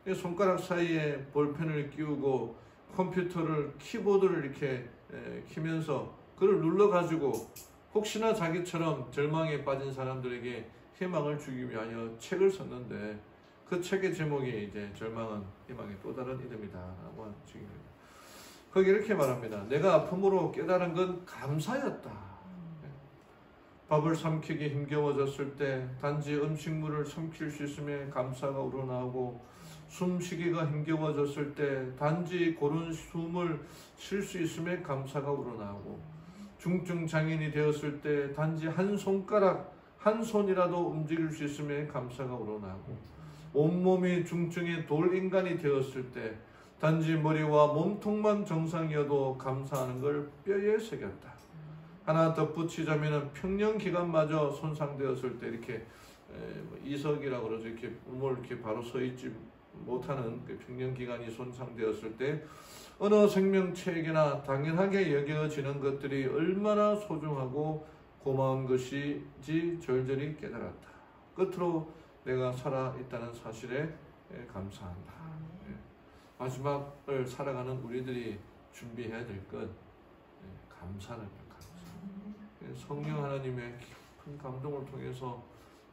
이 손가락 사이에 볼펜을 끼우고 컴퓨터를 키보드를 이렇게 키면서 그걸 눌러가지고 혹시나 자기처럼 절망에 빠진 사람들에게 희망을 주기 위하여 책을 썼는데, 그 책의 제목이 이제 절망은 희망의 또 다른 이름이다 라고 하는 책입니다. 거기 이렇게 말합니다. 내가 아픔으로 깨달은 건 감사였다. 밥을 삼키기 힘겨워졌을 때 단지 음식물을 삼킬 수 있음에 감사가 우러나오고, 숨쉬기가 힘겨워졌을 때 단지 고른 숨을 쉴 수 있음에 감사가 우러나오고, 중증 장애인이 되었을 때 단지 한 손가락 한 손이라도 움직일 수 있음에 감사가 우러나오고, 온몸이 중증의 돌인간이 되었을 때 단지 머리와 몸통만 정상이어도 감사하는 걸 뼈에 새겼다. 하나 덧붙이자면 평년기관마저 손상되었을 때, 이렇게 이석이라고 그러죠. 이렇게 몸을 이렇게 바로 서 있지 못하는 그 평년기관이 손상되었을 때 어느 생명체에게나 당연하게 여겨지는 것들이 얼마나 소중하고 고마운 것이지 절절히 깨달았다. 끝으로 내가 살아있다는 사실에 감사한다. 마지막을 살아가는 우리들이 준비해야 될 것, 감사는 감사. 성령 하나님의 깊은 감동을 통해서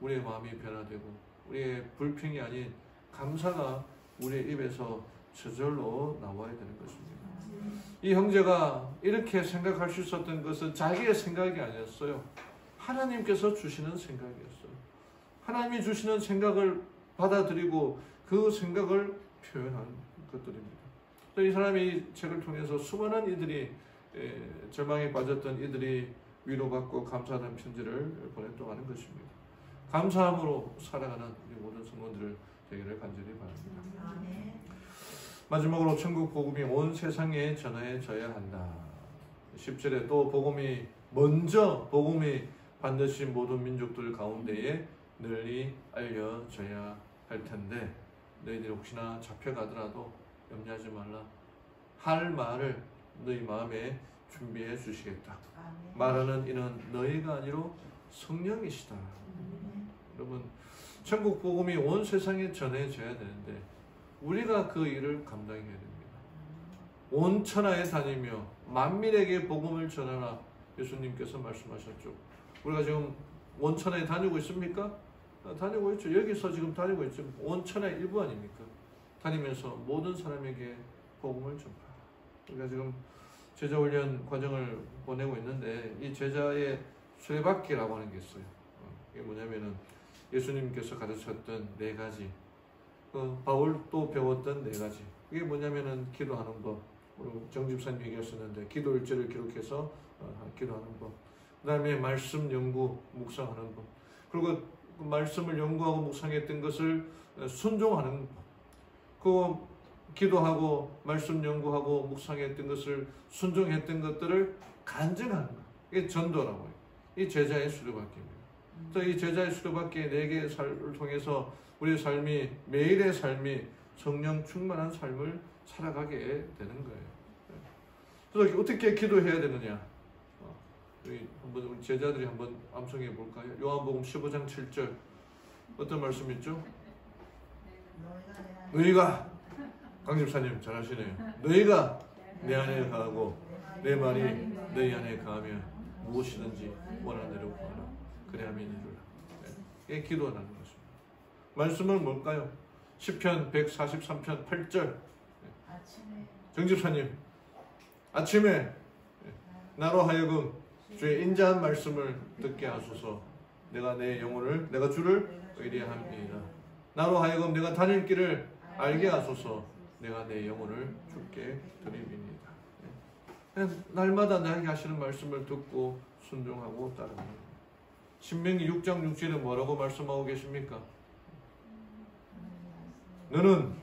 우리의 마음이 변화되고, 우리의 불평이 아닌 감사가 우리의 입에서 저절로 나와야 되는 것입니다. 이 형제가 이렇게 생각할 수 있었던 것은 자기의 생각이 아니었어요. 하나님께서 주시는 생각이었어요. 하나님이 주시는 생각을 받아들이고 그 생각을 표현한 것들입니다. 이 사람이 책을 통해서 수많은 이들이, 절망에 빠졌던 이들이 위로받고 감사하는 편지를 보냈다고 하는 것입니다. 감사함으로 살아가는 우리 모든 성도들 되기를 간절히 바랍니다. 마지막으로 천국 복음이 온 세상에 전해져야 한다. 10절에 또 복음이 반드시 모든 민족들 가운데에 널리 알려져야 할 텐데, 너희들이 혹시나 잡혀가더라도 염려하지 말라. 할 말을 너희 마음에 준비해 주시겠다. 말하는 이는 너희가 아니로 성령이시다. 여러분, 천국 복음이 온 세상에 전해져야 되는데 우리가 그 일을 감당해야 됩니다. 온 천하에 다니며 만민에게 복음을 전하라. 예수님께서 말씀하셨죠. 우리가 지금 온 천하에 다니고 있습니까? 다니고 있죠. 여기서 지금 다니고 있죠. 온 천하의 일부 아닙니까? 다니면서 모든 사람에게 복음을 전하라. 우리가 지금 제자훈련 과정을 보내고 있는데, 이 제자의 수레바퀴라고 하는 게 있어요. 이게 뭐냐면은 예수님께서 가르쳤던 4가지, 바울도 배웠던 4가지. 이게 뭐냐면은 기도하는 법. 우리 정집사님 얘기하셨는데 기도 일지를 기록해서 기도하는 법. 그 다음에 말씀 연구, 묵상하는 법. 그리고 그 말씀을 연구하고 묵상했던 것을 순종하는 법. 그 기도하고 말씀 연구하고 묵상했던 것을 순종했던 것들을 간증하는 것. 이게 전도라고 해요. 이 제자의 수레바퀴입니다. 또 이 제자의 수레바퀴 4개의 삶을 통해서 우리의 삶이, 매일의 삶이 성령 충만한 삶을 살아가게 되는 거예요. 그래서 어떻게 기도해야 되느냐? 우리 제자들이 한번 암송해 볼까요? 요한복음 15장 7절 어떤 말씀 있죠? 너희가, 강집사님 잘하시네요. 너희가 내 안에 거하고 내 말이 너희 안에 거하면 무엇이든지 원하는 대로 구하라. 그래야만 이루라. 이게 기도하는 것입니다. 말씀은 뭘까요? 시편 143편 8절. 정집사님, 아침에 나로 하여금 주의 인자한 말씀을 듣게 하소서. 내가 주를 의뢰함이니이다. 나로 하여금 내가 다닐 길을 알게 하소서. 내가 내 영혼을 주께 드림이니이다. 날마다 나에게 하시는 말씀을 듣고 순종하고 따릅니다. 신명기 6장 6절에 뭐라고 말씀하고 계십니까? 너는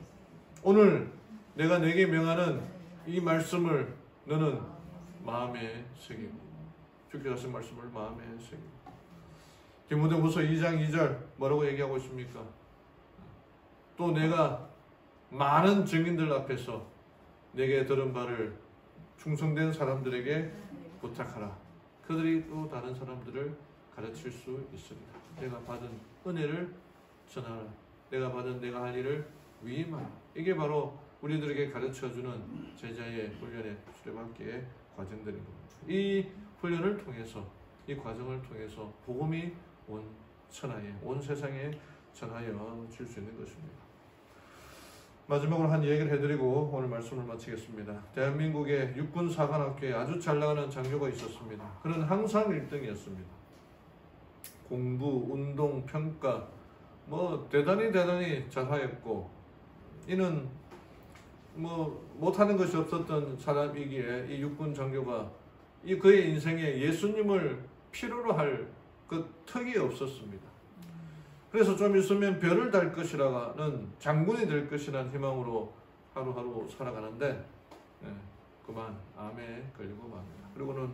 오늘 내가 내게 명하는 이 말씀을 너는 마음에 새기고 주께서 하신 말씀을 마음에 새기고. 디모데후서 2장 2절 뭐라고 얘기하고 있습니까? 또 내가 많은 증인들 앞에서 내게 들은 바를 충성된 사람들에게 부탁하라. 그들이 또 다른 사람들을 가르칠 수 있으리라. 내가 받은 은혜를 전하라. 내가 받은 내가 할 일을 위임하라. 이게 바로 우리들에게 가르쳐주는 제자의 훈련의 수레바퀴의 과정들인 겁니다. 이 훈련을 통해서, 이 과정을 통해서 복음이 온 천하에, 온 세상에 전하여 줄 수 있는 것입니다. 마지막으로 한 얘기를 해드리고 오늘 말씀을 마치겠습니다. 대한민국의 육군사관학교에 아주 잘 나가는 장교가 있었습니다. 그는 항상 1등이었습니다. 공부, 운동, 평가 대단히 잘하였고, 이는 못하는 것이 없었던 사람이기에 이 육군 장교가 그의 인생에 예수님을 필요로 할 그 턱이 없었습니다. 그래서 좀 있으면 별을 달 것이라는, 장군이 될 것이라는 희망으로 하루하루 살아가는데 그만 암에 걸리고 맙니다. 그리고는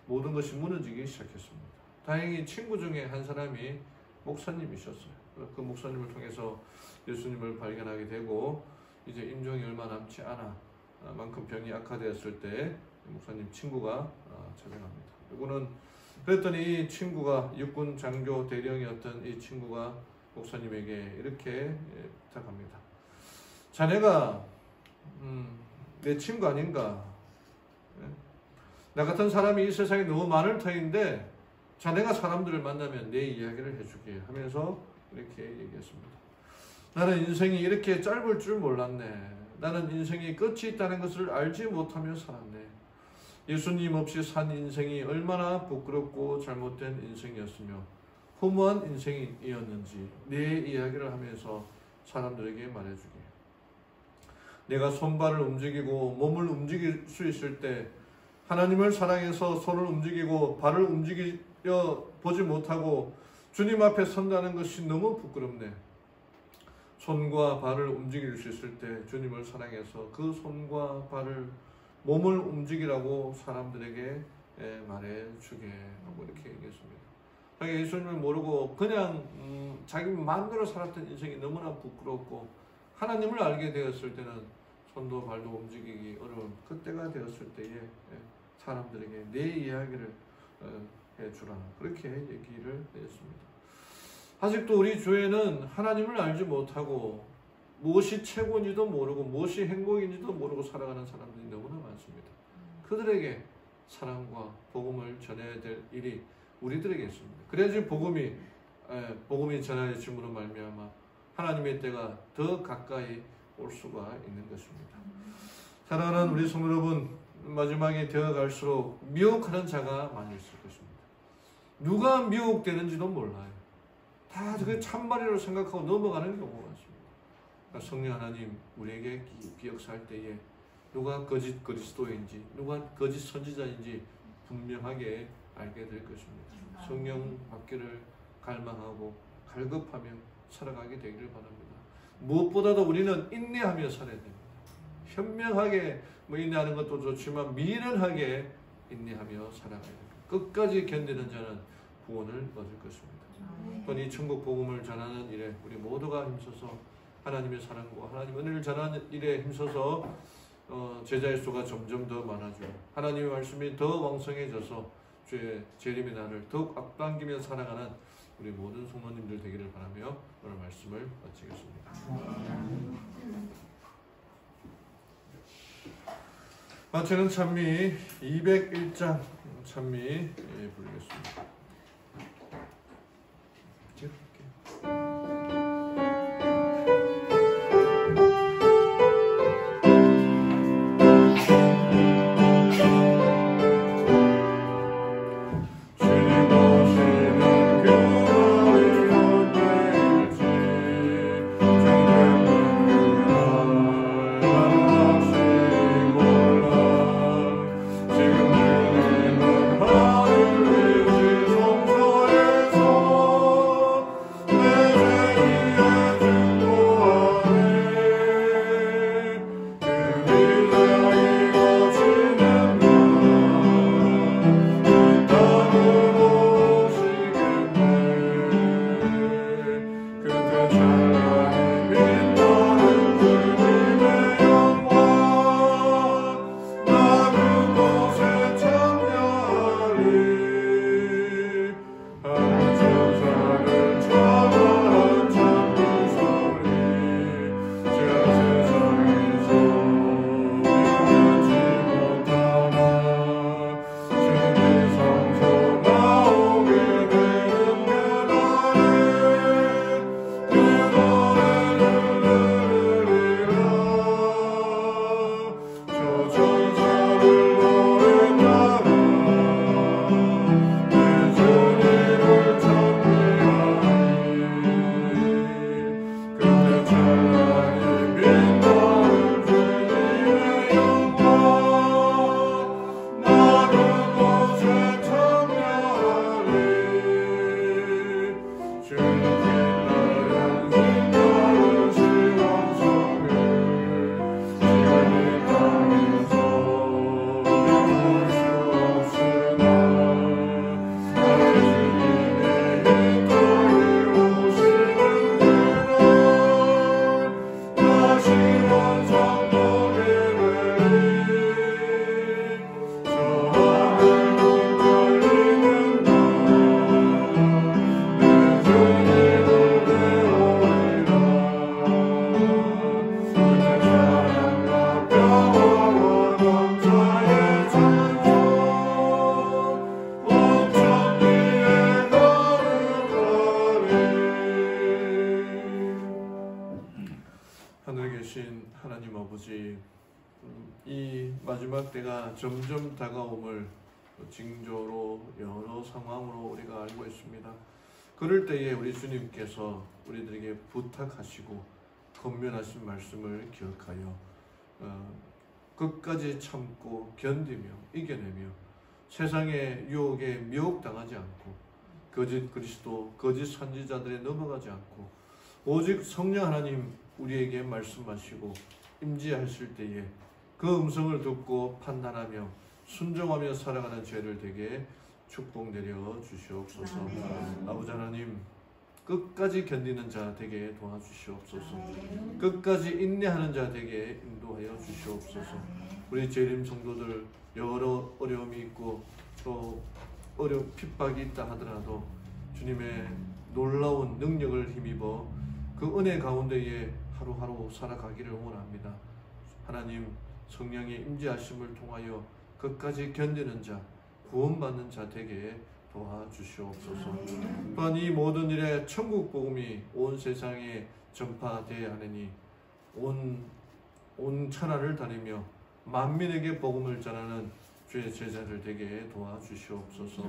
모든 것이 무너지기 시작했습니다. 다행히 친구 중에 한 사람이 목사님이셨어요. 그 목사님을 통해서 예수님을 발견하게 되고, 이제 임종이 얼마 남지 않아 만큼 병이 악화되었을 때 목사님 친구가 찾아갑니다. 그리고는 그랬더니 이 친구가, 육군 장교 대령이었던 이 친구가 목사님에게 이렇게 부탁합니다. 자네가 내 친구 아닌가? 나 같은 사람이 이 세상에 너무 많을 터인데 자네가 사람들을 만나면 내 이야기를 해주게 하면서 이렇게 얘기했습니다. 나는 인생이 이렇게 짧을 줄 몰랐네. 나는 인생이 끝이 있다는 것을 알지 못하며 살았네. 예수님 없이 산 인생이 얼마나 부끄럽고 잘못된 인생이었으며 허무한 인생이었는지 내 이야기를 하면서 사람들에게 말해주게. 내가 손발을 움직이고 몸을 움직일 수 있을 때 하나님을 사랑해서 손을 움직이고 발을 움직여 보지 못하고 주님 앞에 선다는 것이 너무 부끄럽네. 손과 발을 움직일 수 있을 때 주님을 사랑해서 그 손과 발을, 몸을 움직이라고 사람들에게 말해주게 하고 이렇게 얘기했습니다. 자기 예수님을 모르고 그냥 자기 마음대로 살았던 인생이 너무나 부끄럽고, 하나님을 알게 되었을 때는 손도 발도 움직이기 어려운 그때가 되었을 때에 사람들에게 내 이야기를 해주라, 그렇게 얘기를 했습니다. 아직도 우리 교회는 하나님을 알지 못하고 무엇이 최고인지도 모르고 무엇이 행복인지도 모르고 살아가는 사람들이 너무나 많습니다. 그들에게 사랑과 복음을 전해야 될 일이 우리들에게 있습니다. 그래야지 복음이 전해짐으로 말미암아 하나님의 때가 더 가까이 올 수가 있는 것입니다. 사랑하는 우리 성도 여러분, 마지막에 되어갈수록 미혹하는 자가 많이 있을 것입니다. 누가 미혹되는지도 몰라요. 다 그게 참말이라고 생각하고 넘어가는 경우가 많습니다. 그러니까 성령 하나님 우리에게 깊이 역사할 때에 누가 거짓 그리스도인지 누가 거짓 선지자인지 분명하게 알게 될 것입니다. 성령 받기를 갈망하고 갈급하며 살아가게 되기를 바랍니다. 무엇보다도 우리는 인내하며 살아야 됩니다. 현명하게 인내하는 것도 좋지만 미련하게 인내하며 살아가야 됩니다. 끝까지 견디는 자는 구원을 얻을 것입니다. 또한 이 천국 복음을 전하는 일에 우리 모두가 힘써서 하나님의 사랑과 하나님의 은혜를 전하는 일에 힘써서 제자의 수가 점점 더 많아지고 하나님의 말씀이 더 왕성해져서 주의 재림의 날을 더욱 앞당기며 살아가는 우리 모든 성도님들 되기를 바라며 오늘 말씀을 마치겠습니다. 마치는 찬미 201장 찬미 부르겠습니다. 지금 하나님 아버지, 이 마지막 때가 점점 다가옴을 징조로 여러 상황으로 우리가 알고 있습니다. 그럴 때에 우리 주님께서 우리들에게 부탁하시고 권면하신 말씀을 기억하여 끝까지 참고 견디며 이겨내며 세상의 유혹에 미혹당하지 않고 거짓 그리스도, 거짓 선지자들에 넘어가지 않고 오직 성령 하나님 우리에게 말씀하시고 임재하실 때에 그 음성을 듣고 판단하며 순종하며 살아가는 죄를 되게 축복 내려 주시옵소서. 아버지 하나님, 끝까지 견디는 자 되게 도와주시옵소서. 끝까지 인내하는 자 되게 인도하여 주시옵소서. 우리 재림 성도들 여러 어려움이 있고 또 핍박이 있다 하더라도 주님의 놀라운 능력을 힘입어 그 은혜 가운데에 하루하루 살아가기를 원합니다. 하나님, 성령의 임재하심을 통하여 끝까지 견디는 자, 구원받는 자 되게 도와주시옵소서. 또한 이 모든 일에 천국 복음이 온 세상에 전파되어야 하느니 온 천하를 다니며 만민에게 복음을 전하는 주의 제자들 되게 도와주시옵소서.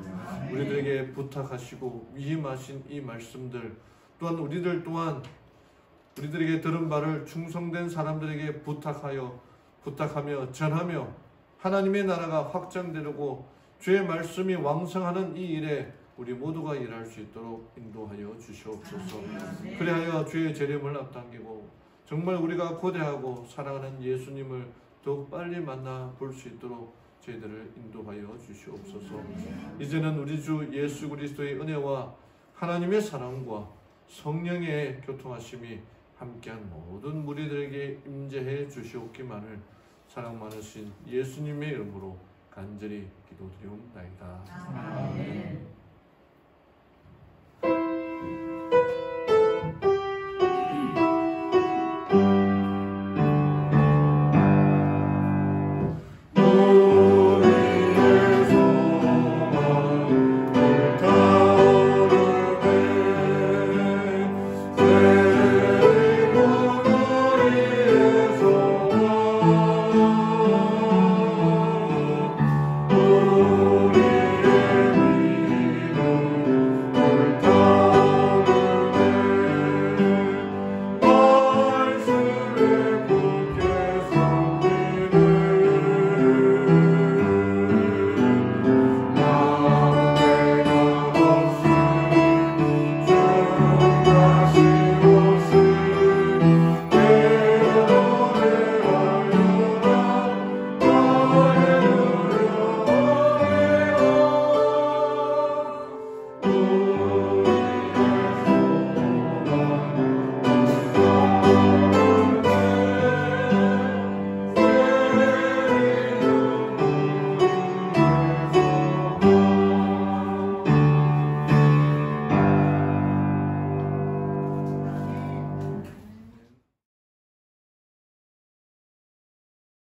우리들에게 부탁하시고 위임하신 이 말씀들 또한 우리들에게 들은 바를 충성된 사람들에게 부탁하며 전하며 하나님의 나라가 확장되고 주의 말씀이 왕성하는 이 일에 우리 모두가 일할 수 있도록 인도하여 주시옵소서. 그리하여 주의 재림을 앞당기고 정말 우리가 고대하고 사랑하는 예수님을 더욱 빨리 만나 볼 수 있도록 저희들을 인도하여 주시옵소서. 이제는 우리 주 예수 그리스도의 은혜와 하나님의 사랑과 성령의 교통하심이 함께한 모든 무리들에게 임재해 주시옵기만을 사랑 많으신 예수님의 이름으로 간절히 기도드리옵나이다. 아멘.